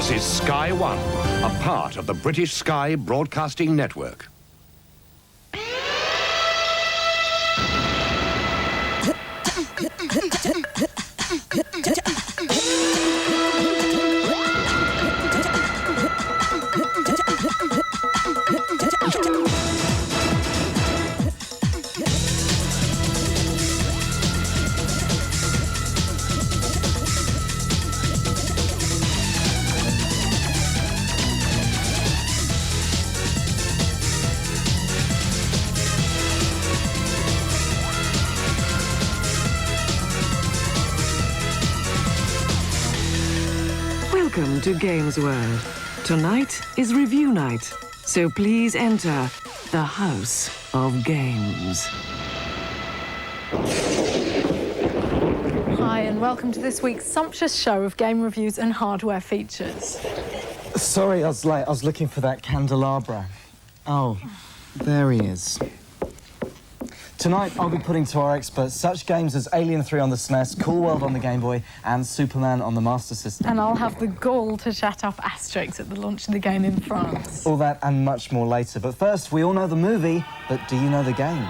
This is Sky One, a part of the British Sky Broadcasting Network. Welcome to Games World. Tonight is review night, so please enter the House of Games. Hi, and welcome to this week's sumptuous show of game reviews and hardware features. Sorry, I was late. I was looking for that candelabra. Oh, there he is. Tonight, I'll be putting to our experts such games as Alien 3 on the SNES, Cool World on the Game Boy, and Superman on the Master System. And I'll have the gall to chat up Asterix at the launch of the game in France. All that and much more later. But first, we all know the movie, but do you know the game?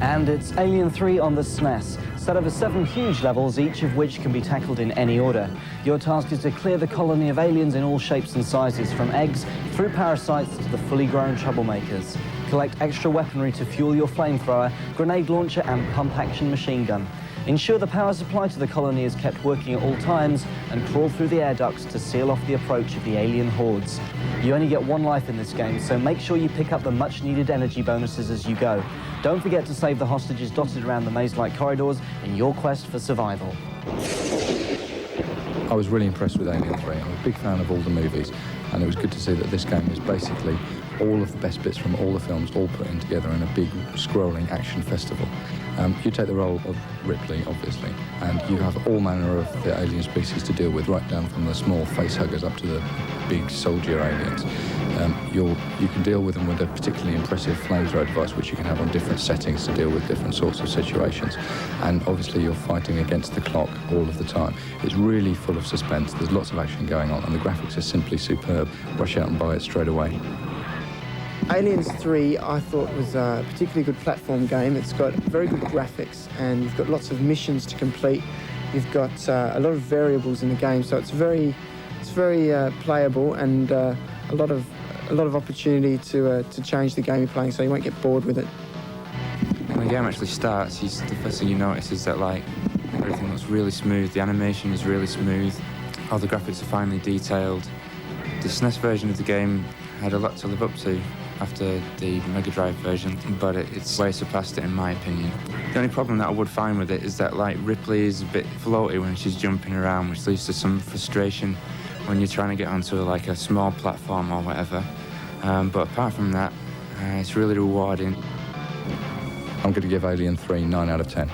And it's Alien 3 on the SNES. Set over 7 huge levels, each of which can be tackled in any order. Your task is to clear the colony of aliens in all shapes and sizes, from eggs through parasites to the fully grown troublemakers. Collect extra weaponry to fuel your flamethrower, grenade launcher and pump-action machine gun. Ensure the power supply to the colony is kept working at all times, and crawl through the air ducts to seal off the approach of the alien hordes. You only get one life in this game, so make sure you pick up the much-needed energy bonuses as you go. Don't forget to save the hostages dotted around the maze-like corridors in your quest for survival. I was really impressed with Alien 3. I'm a big fan of all the movies, and it was good to see that this game was basically all of the best bits from all the films all put in together in a big scrolling action festival. You take the role of Ripley, obviously, and you have all manner of the alien species to deal with, right down from the small face huggers up to the big soldier aliens. You can deal with them with a particularly impressive flamethrower device, which you can have on different settings to deal with different sorts of situations. And obviously you're fighting against the clock all of the time. It's really full of suspense, there's lots of action going on, and the graphics are simply superb. Rush out and buy it straight away. Aliens 3, I thought, was a particularly good platform game. It's got very good graphics, and you've got lots of missions to complete. You've got a lot of variables in the game, so it's very playable, and a lot of opportunity to change the game you're playing, so you won't get bored with it. When the game actually starts, the first thing you notice is that everything looks really smooth. The animation is really smooth. All the graphics are finely detailed. The SNES version of the game had a lot to live up to after the Mega Drive version, but it's way surpassed it in my opinion. The only problem that I would find with it is that Ripley is a bit floaty when she's jumping around, which leads to some frustration when you're trying to get onto a small platform or whatever. But apart from that, it's really rewarding. I'm going to give Alien 3 9 out of 10.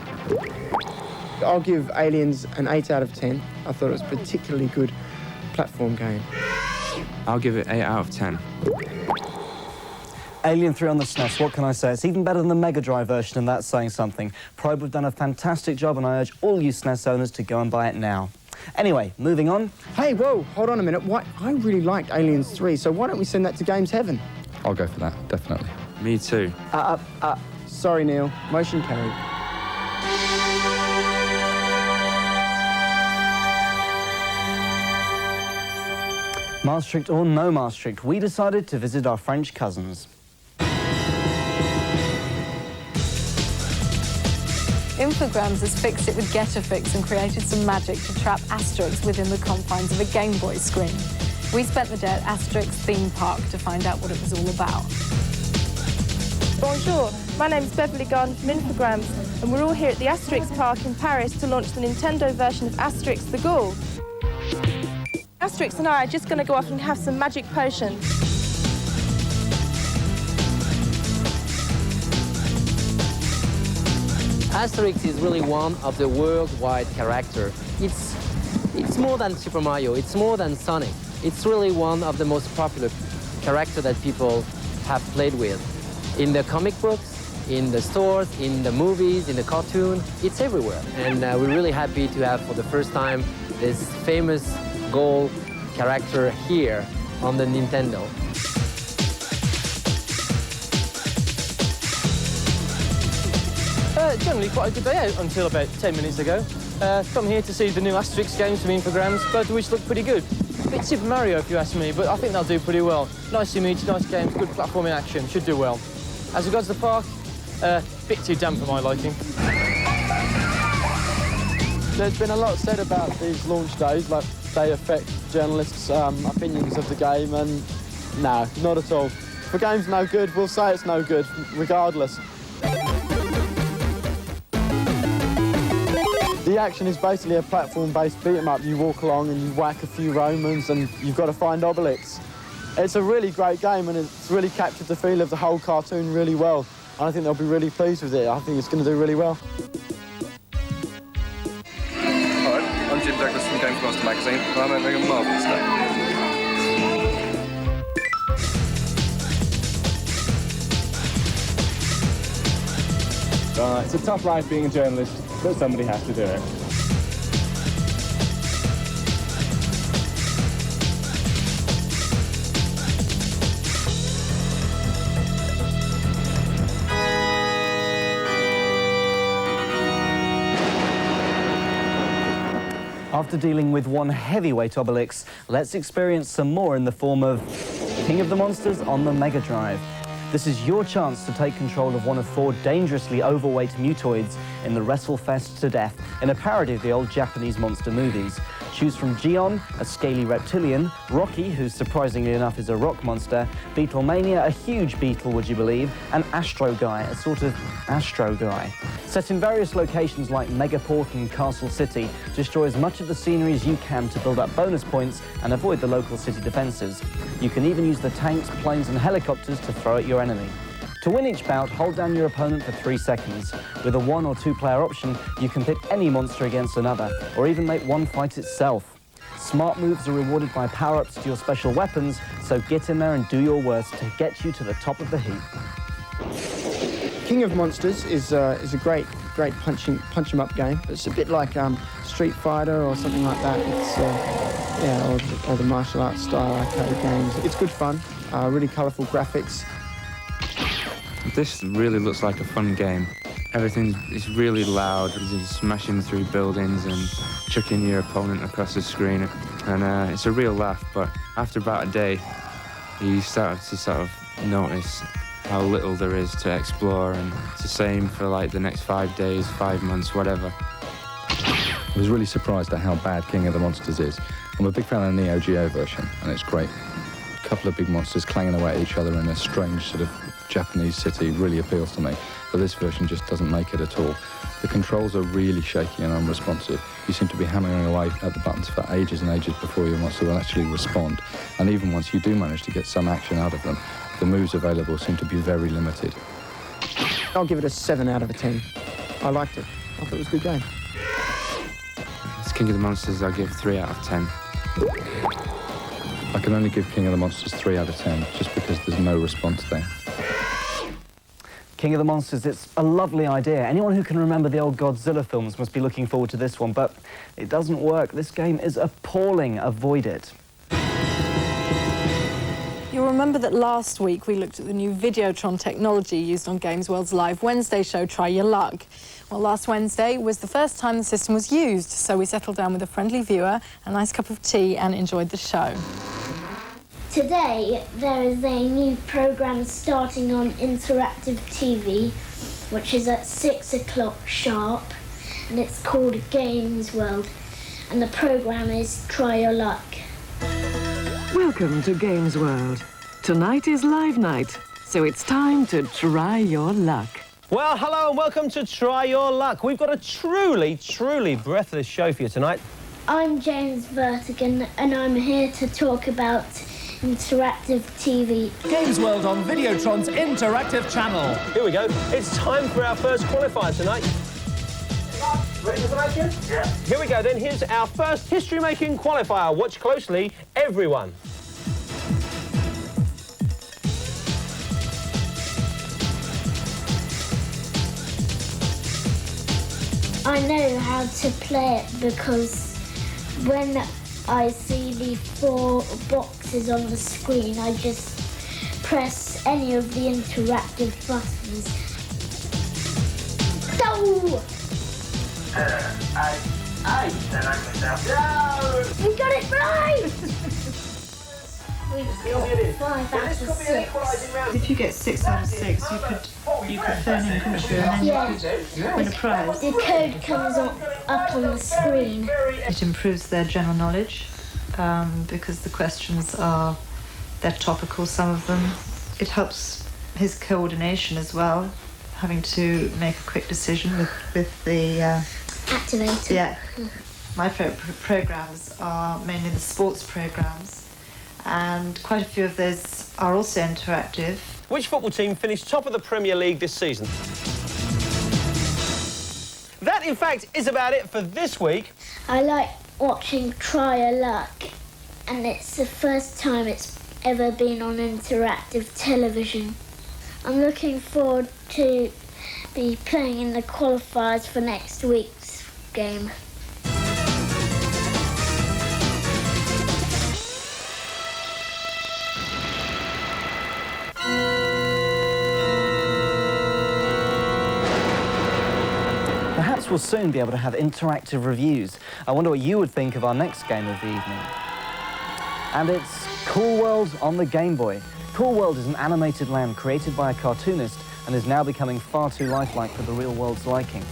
I'll give Aliens an 8 out of 10. I thought it was a particularly good platform game. I'll give it 8 out of 10. Alien 3 on the SNES, what can I say? It's even better than the Mega Drive version, and that's saying something. Probe have done a fantastic job, and I urge all you SNES owners to go and buy it now. Anyway, moving on. Hey, whoa, hold on a minute. I really liked Aliens 3, so why don't we send that to Games Heaven? I'll go for that, definitely. Me too. Sorry, Neil. Motion carried. Maastricht or no Maastricht, we decided to visit our French cousins. Infogrames has fixed it with Getafix and created some magic to trap Asterix within the confines of a Game Boy screen. We spent the day at Asterix theme park to find out what it was all about. Bonjour, my name's Beverly Garden from Infogrames, and we're all here at the Asterix Park in Paris to launch the Nintendo version of Asterix the Gaul. Asterix and I are just going to go off and have some magic potions. Asterix is really one of the worldwide characters. It's more than Super Mario, it's more than Sonic. It's really one of the most popular characters that people have played with. In the comic books, in the stores, in the movies, in the cartoon, it's everywhere. And we're really happy to have for the first time this famous Gaul character here on the Nintendo. Generally quite a good day out until about 10 minutes ago. Come here to see the new Asterix games from Infogrames, both of which look pretty good. A bit Super Mario if you ask me, but I think they'll do pretty well. Nice image, nice games, good platforming action, should do well. As regards the park, bit too damp for my liking. There's been a lot said about these launch days, like they affect journalists' opinions of the game, and no, not at all. If the game's no good, we'll say it's no good, regardless. The action is basically a platform-based beat-em-up. You walk along and you whack a few Romans and you've got to find Obelix. It's a really great game and it's really captured the feel of the whole cartoon really well. And I think they'll be really pleased with it. I think it's going to do really well. Hi, I'm Jim Douglas from Games Master Magazine, and I'm having a marvellous day. It's a tough life being a journalist, but somebody has to do it. After dealing with one heavyweight Obelix, let's experience some more in the form of King of the Monsters on the Mega Drive. This is your chance to take control of one of 4 dangerously overweight mutoids in the WrestleFest to death in a parody of the old Japanese monster movies. Choose from Gion, a scaly reptilian, Rocky, who surprisingly enough is a rock monster, Beetlemania, a huge beetle, would you believe, and Astro Guy, a sort of Astro Guy. Set in various locations like Megaport and Castle City, destroy as much of the scenery as you can to build up bonus points and avoid the local city defences. You can even use the tanks, planes and helicopters to throw at your enemy. To win each bout, hold down your opponent for 3 seconds. With a 1 or 2 player option, you can pit any monster against another, or even make one fight itself. Smart moves are rewarded by power-ups to your special weapons, so get in there and do your worst to get you to the top of the heap. King of Monsters is a great punch-em-up game. It's a bit like Street Fighter or something like that. It's or the martial arts style arcade games. It's good fun, really colourful graphics. This really looks like a fun game. Everything is really loud, you're smashing through buildings and chucking your opponent across the screen. And it's a real laugh, but after about a day, you start to sort of notice how little there is to explore, and it's the same for like the next 5 days, 5 months, whatever. I was really surprised at how bad King of the Monsters is. I'm a big fan of the Neo Geo version, and it's great. A couple of big monsters clanging away at each other in a strange sort of Japanese city really appeals to me, but this version just doesn't make it at all. The controls are really shaky and unresponsive. You seem to be hammering away at the buttons for ages and ages before your monster will actually respond, and even once you do manage to get some action out of them, the moves available seem to be very limited. I'll give it a 7 out of 10. I liked it. I thought it was a good game. It's King of the Monsters, I'll give 3 out of 10. I can only give King of the Monsters 3 out of 10, just because there's no response there. King of the Monsters, it's a lovely idea. Anyone who can remember the old Godzilla films must be looking forward to this one, but it doesn't work. This game is appalling. Avoid it. You'll remember that last week we looked at the new Videotron technology used on Games World's live Wednesday show, Try Your Luck. Well, last Wednesday was the first time the system was used, so we settled down with a friendly viewer, a nice cup of tea, and enjoyed the show. Today, there is a new programme starting on interactive TV, which is at 6 o'clock sharp, and it's called Games World, and the programme is Try Your Luck. Welcome to Games World. Tonight is live night, so it's time to try your luck. Well, hello and welcome to Try Your Luck. We've got a truly breathless show for you tonight. I'm James Vertigan, and I'm here to talk about interactive TV. Games World on Videotron's interactive channel. Here we go. It's time for our first qualifier tonight. Ready for the action? Yeah. Here we go then. Here's our first history-making qualifier. Watch closely, everyone. I know how to play it because when I see the 4 boxes on the screen. I just press any of the interactive buttons. No! We got it right! We've got 5 out of 6. If you get 6 out of 6, you could phone in, couldn't you? And then you could win a prize. The code comes up on the screen. It improves their general knowledge because the questions they're topical, some of them. It helps his coordination as well, having to make a quick decision with the activator. Yeah. My favourite programmes are mainly the sports programmes, and quite a few of those are also interactive. Which football team finished top of the Premier League this season? That, in fact, is about it for this week. I like watching Try Your Luck, and it's the first time it's ever been on interactive television. I'm looking forward to be playing in the qualifiers for next week's game. Perhaps we'll soon be able to have interactive reviews. I wonder what you would think of our next game of the evening. And it's Cool World on the Game Boy. Cool World is an animated land created by a cartoonist and is now becoming far too lifelike for the real world's liking.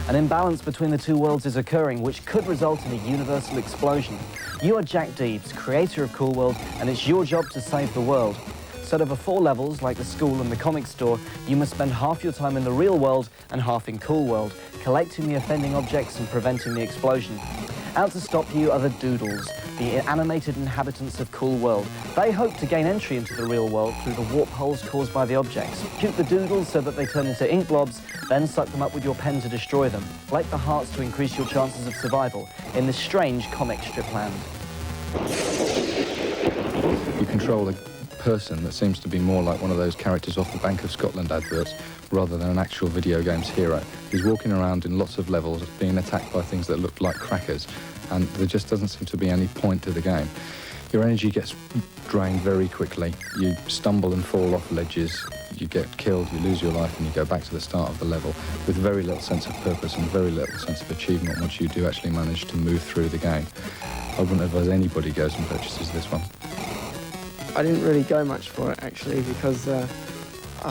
An imbalance between the two worlds is occurring, which could result in a universal explosion. You are Jack Deebs, creator of Cool World, and it's your job to save the world. So over 4 levels, like the school and the comic store, you must spend half your time in the real world and half in Cool World, collecting the offending objects and preventing the explosion. Out to stop you are the Doodles, the animated inhabitants of Cool World. They hope to gain entry into the real world through the warp holes caused by the objects. Shoot the Doodles so that they turn into ink blobs, then suck them up with your pen to destroy them. Collect the hearts to increase your chances of survival in this strange comic strip land. You control a person that seems to be more like one of those characters off the Bank of Scotland adverts rather than an actual video game's hero. He's walking around in lots of levels being attacked by things that look like crackers, and there just doesn't seem to be any point to the game. Your energy gets drained very quickly. You stumble and fall off ledges, you get killed, you lose your life, and you go back to the start of the level with very little sense of purpose and very little sense of achievement once you do actually manage to move through the game. I wouldn't advise anybody goes and purchases this one. I didn't really go much for it, actually, because I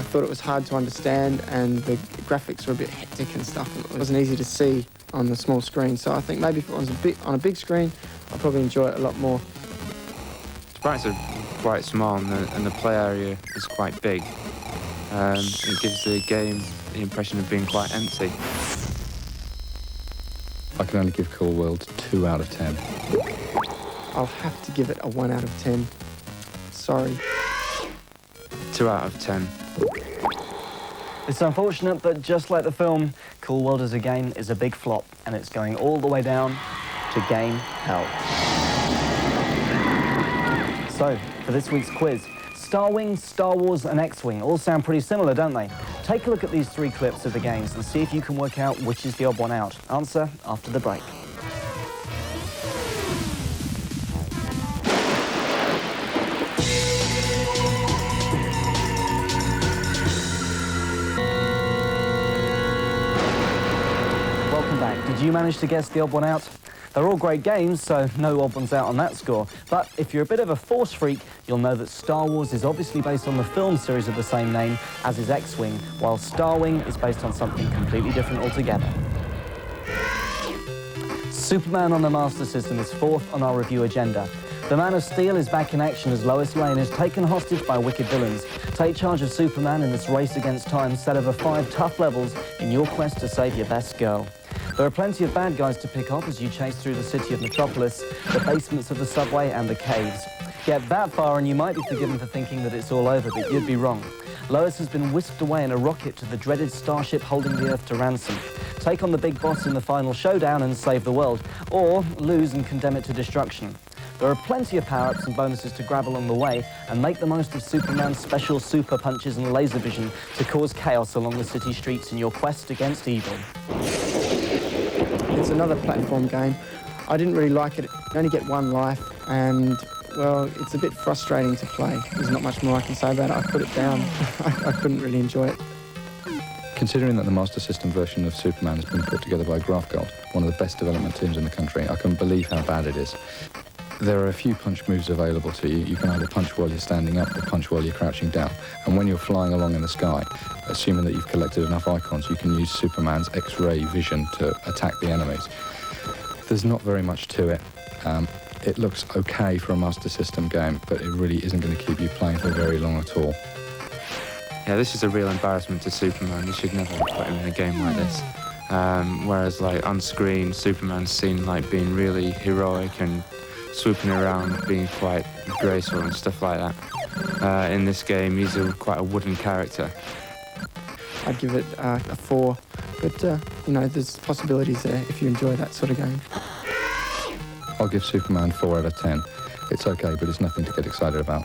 thought it was hard to understand and the graphics were a bit hectic and stuff. It wasn't easy to see on the small screen, so I think maybe if it was on a big screen, I'd probably enjoy it a lot more. The sprites are quite small and the play area is quite big. It gives the game the impression of being quite empty. I can only give Cool World 2 out of 10. I'll have to give it a 1 out of 10. Sorry. 2 out of 10. It's unfortunate, but just like the film, Cool World as a game is a big flop, and it's going all the way down to game hell. So, for this week's quiz, Star Wing, Star Wars and X-Wing all sound pretty similar, don't they? Take a look at these 3 clips of the games and see if you can work out which is the odd one out. Answer after the break. Did you manage to guess the odd one out? They're all great games, so no odd ones out on that score. But if you're a bit of a Force freak, you'll know that Star Wars is obviously based on the film series of the same name, as is X-Wing, while Star Wing is based on something completely different altogether. Superman on the Master System is 4th on our review agenda. The Man of Steel is back in action as Lois Lane is taken hostage by wicked villains. Take charge of Superman in this race against time, set over 5 tough levels in your quest to save your best girl. There are plenty of bad guys to pick up as you chase through the city of Metropolis, the basements of the subway and the caves. Get that far and you might be forgiven for thinking that it's all over, but you'd be wrong. Lois has been whisked away in a rocket to the dreaded starship holding the Earth to ransom. Take on the big boss in the final showdown and save the world, or lose and condemn it to destruction. There are plenty of power-ups and bonuses to grab along the way, and make the most of Superman's special super punches and laser vision to cause chaos along the city streets in your quest against evil. It's another platform game. I didn't really like it. You only get one life, and, well, it's a bit frustrating to play. There's not much more I can say about it. I put it down. I couldn't really enjoy it. Considering that the Master System version of Superman has been put together by Graphgold, one of the best development teams in the country, I can believe how bad it is. There are a few punch moves available to you. You can either punch while you're standing up or punch while you're crouching down. And when you're flying along in the sky, assuming that you've collected enough icons, you can use Superman's X-ray vision to attack the enemies. There's not very much to it. It looks okay for a Master System game, but it really isn't going to keep you playing for very long at all. Yeah, this is a real embarrassment to Superman. You should never put him in a game like this. Whereas, like, on screen, Superman's seen like being really heroic and swooping around, being quite graceful and stuff like that. In this game, he's quite a wooden character. I'd give it a 4, but, you know, there's possibilities there if you enjoy that sort of game. I'll give Superman 4 out of 10. It's okay, but it's nothing to get excited about.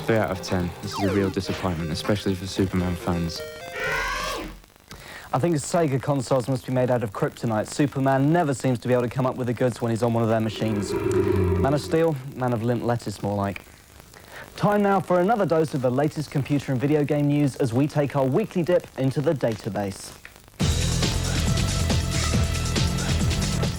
3 out of 10. This is a real disappointment, especially for Superman fans. I think Sega consoles must be made out of kryptonite. Superman never seems to be able to come up with the goods when he's on one of their machines. Man of Steel, man of lint lettuce, more like. Time now for another dose of the latest computer and video game news as we take our weekly dip into the database.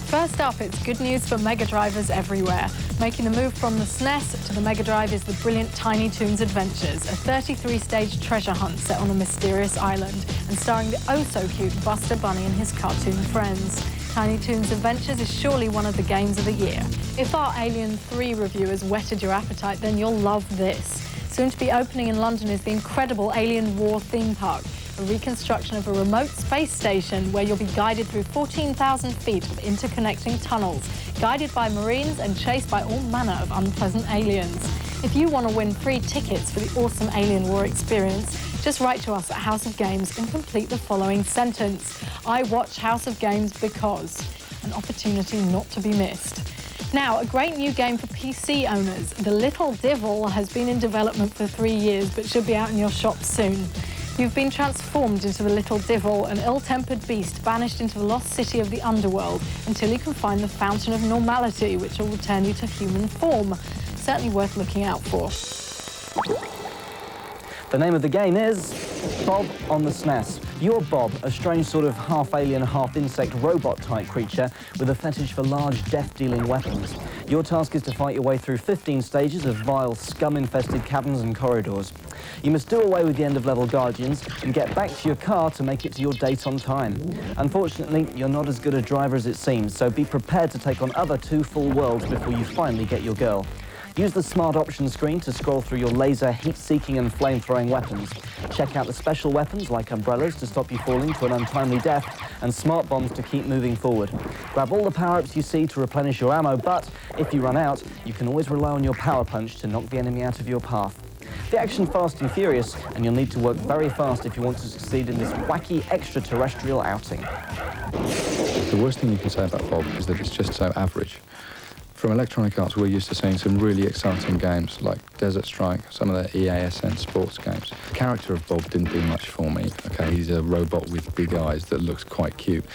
First up, it's good news for Mega Drivers everywhere. Making the move from the SNES to the Mega Drive is the brilliant Tiny Toons Adventures, a 33-stage treasure hunt set on a mysterious island and starring the oh-so-cute Buster Bunny and his cartoon friends. Tiny Toons Adventures is surely one of the games of the year. If our Alien 3 review has whetted your appetite, then you'll love this. Soon to be opening in London is the incredible Alien War theme park, a reconstruction of a remote space station where you'll be guided through 14,000 feet of interconnecting tunnels, guided by Marines and chased by all manner of unpleasant aliens. If you want to win free tickets for the awesome Alien War experience, just write to us at House of Games and complete the following sentence. I watch House of Games because. An opportunity not to be missed. Now, a great new game for PC owners. The Little Devil has been in development for 3 years, but should be out in your shop soon. You've been transformed into the Little Devil, an ill-tempered beast banished into the lost city of the underworld until you can find the Fountain of Normality, which will return you to human form. Certainly worth looking out for. The name of the game is Bob on the SNES. You're Bob, a strange sort of half-alien, half-insect robot-type creature with a fetish for large death-dealing weapons. Your task is to fight your way through 15 stages of vile, scum-infested caverns and corridors. You must do away with the end-of-level guardians and get back to your car to make it to your date on time. Unfortunately, you're not as good a driver as it seems, so be prepared to take on other 2 full worlds before you finally get your girl. Use the Smart Options screen to scroll through your laser, heat-seeking and flame-throwing weapons. Check out the special weapons like umbrellas to stop you falling to an untimely death and smart bombs to keep moving forward. Grab all the power-ups you see to replenish your ammo, but if you run out, you can always rely on your power punch to knock the enemy out of your path. The action fast and furious, and you'll need to work very fast if you want to succeed in this wacky extraterrestrial outing. The worst thing you can say about Bob is that it's just so average. From Electronic Arts, we're used to seeing some really exciting games like Desert Strike, some of the EASN sports games. The character of Bob didn't do much for me. Okay, he's a robot with big eyes that looks quite cute,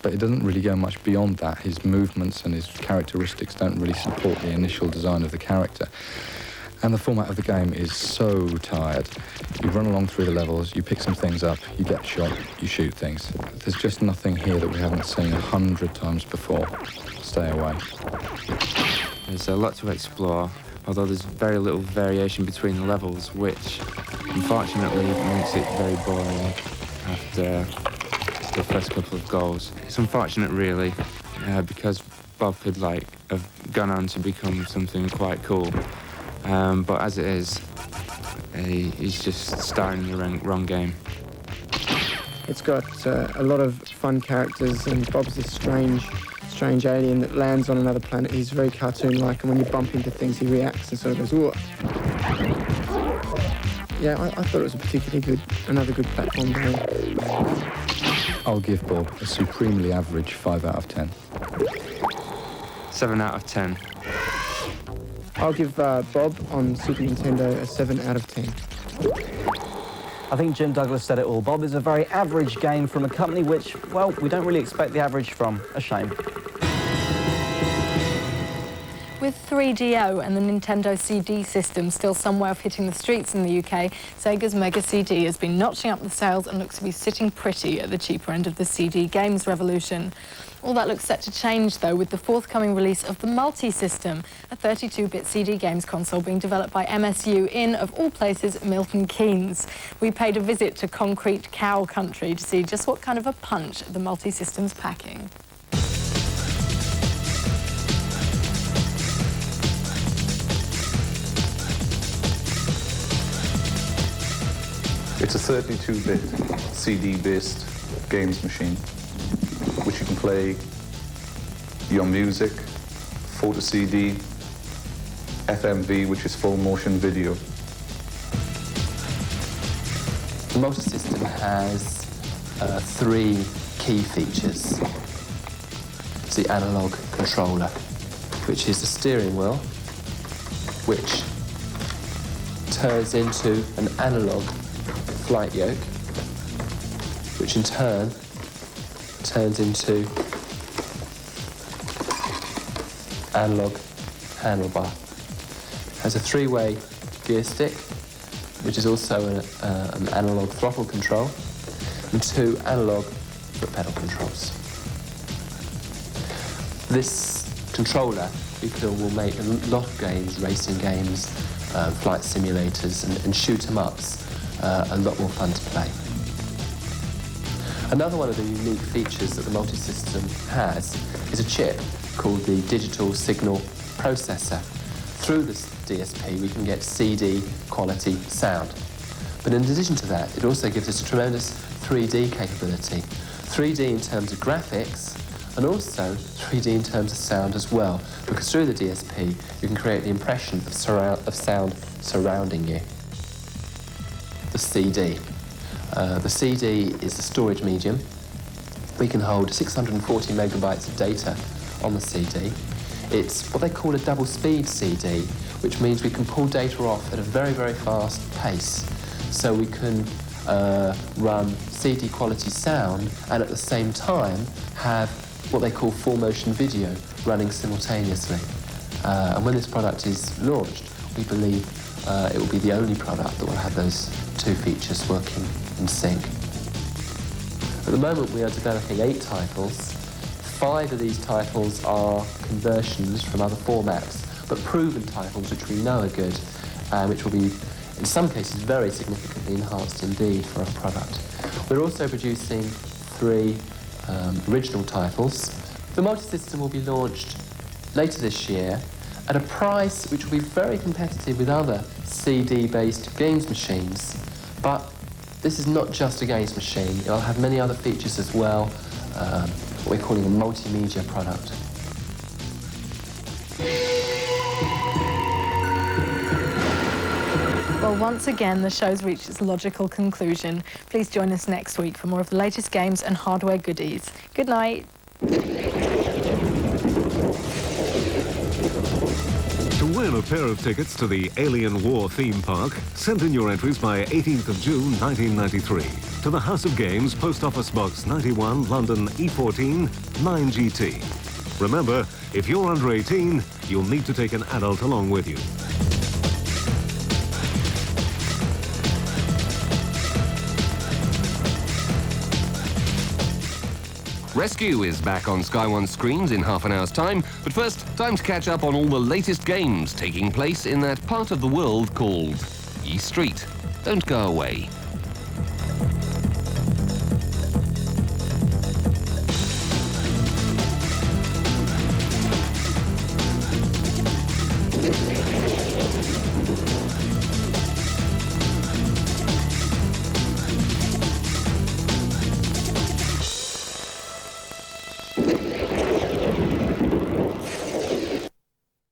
but it doesn't really go much beyond that. His movements and his characteristics don't really support the initial design of the character. And the format of the game is so tired. You run along through the levels, you pick some things up, you get shot, you shoot things. There's just nothing here that we haven't seen 100 times before. Stay away. There's a lot to explore, although there's very little variation between the levels, which unfortunately makes it very boring after the first couple of goals. It's unfortunate really, because Bob could have gone on to become something quite cool. But as it is, he's just starting the wrong game. It's got a lot of fun characters, and Bob's this strange alien that lands on another planet. He's very cartoon-like, and when you bump into things, he reacts and sort of goes, "Whoa." Yeah, I thought it was a particularly another good platform game. I'll give Bob a supremely average 5 out of 10. 7 out of 10. I'll give Bob on Super Nintendo a 7 out of 10. I think Jim Douglas said it all. Bob is a very average game from a company which, well, we don't really expect the average from. A shame. With 3DO and the Nintendo CD system still some way off hitting the streets in the UK, Sega's Mega CD has been notching up the sales and looks to be sitting pretty at the cheaper end of the CD games revolution. All that looks set to change, though, with the forthcoming release of the MultiSystem, a 32-bit CD games console being developed by MSU in, of all places, Milton Keynes. We paid a visit to Concrete Cow Country to see just what kind of a punch the MultiSystem's packing. It's a 32-bit CD-based games machine, which you can play your music, photo CD, FMV, which is full motion video. The MultiSystem has three key features. It's the analog controller, which is the steering wheel, which turns into an analog flight yoke, which in turn turns into analog handlebar. It has a three-way gear stick, which is also an analog throttle control, and two analog foot pedal controls. This controller, we feel, will make a lot of games, racing games, flight simulators, and shoot 'em ups a lot more fun to play. Another one of the unique features that the MultiSystem has is a chip called the Digital Signal Processor. Through this DSP, we can get CD quality sound. But in addition to that, it also gives us a tremendous 3D capability. 3D in terms of graphics, and also 3D in terms of sound as well, because through the DSP, you can create the impression of sound surrounding you. The CD. The CD is the storage medium. We can hold 640 megabytes of data on the CD. It's what they call a double-speed CD, which means we can pull data off at a very, very fast pace. So we can run CD quality sound and at the same time have what they call full motion video running simultaneously. And when this product is launched, we believe it will be the only product that will have those two features working in sync. At the moment, we are developing 8 titles. 5 of these titles are conversions from other formats, but proven titles which we know are good, which will be, in some cases, very significantly enhanced indeed for our product. We're also producing 3 original titles. The MultiSystem will be launched later this year at a price which will be very competitive with other CD-based games machines. But this is not just a games machine. It'll have many other features as well, what we're calling a multimedia product. Well, once again, the show's reached its logical conclusion. Please join us next week for more of the latest games and hardware goodies. Good night. To win a pair of tickets to the Alien War theme park, send in your entries by 18th of June 1993 to the House of Games, Post Office Box 91, London E14 9GT. Remember, if you're under 18, you'll need to take an adult along with you. Rescue is back on Sky One screens in half an hour's time, but first, time to catch up on all the latest games taking place in that part of the world called Ye Street. Don't go away.